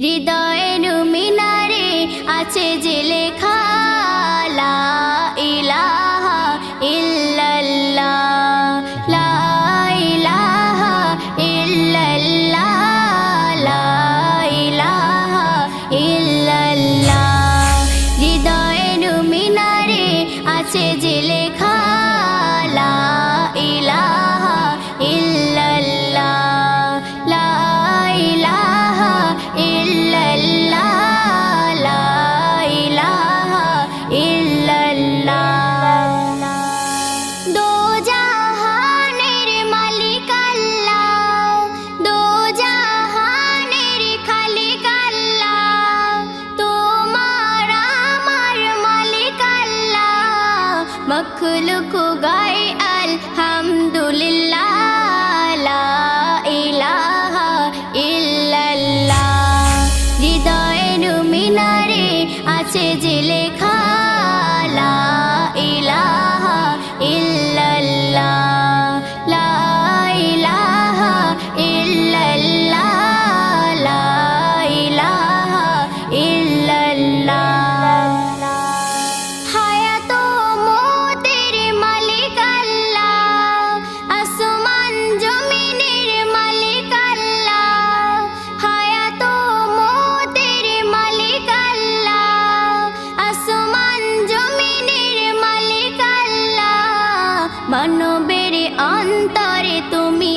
হৃদয়ের মিনারে আছে যে লেখা লা ইলাহা ইল্লাল্লাহ, লা ইলাহা ইল্লাল্লাহ, লা ইলাহা ইল্লাল্লাহ। হৃদয়ের মিনারে আছে যে লেখা লা ইলাহা ইল্লাল্লাহ, লা ইলাহা ইল্লাল্লাহ, লা ইলাহা ইল্লাল্লাহ। দো জাহানের মালিক আল্লাহ, দো জাহানের খালিক আল্লাহ, তোমার আমার মালিক আল্লাহ। মখলুক গায় আলহামদুলিল্লাহ, লা ইলাহা ইল্লাল্লাহ। হৃদয়ের মিনারে আছে যে লেখা লা ইলাহা ইল্লাল্লাহ, লা ইলাহা ইল্লাল্লাহ, লা ইলাহা ইল্লাল্লাহ। হায়াত মওতের মালিক আল্লাহ, আসমান জমিনের মালিক আল্লাহ। হায়াত মওতের মালিক আল্লাহ, আসমান জমিনের মালিক আল্লাহ। মানবের অন্তরে তুমি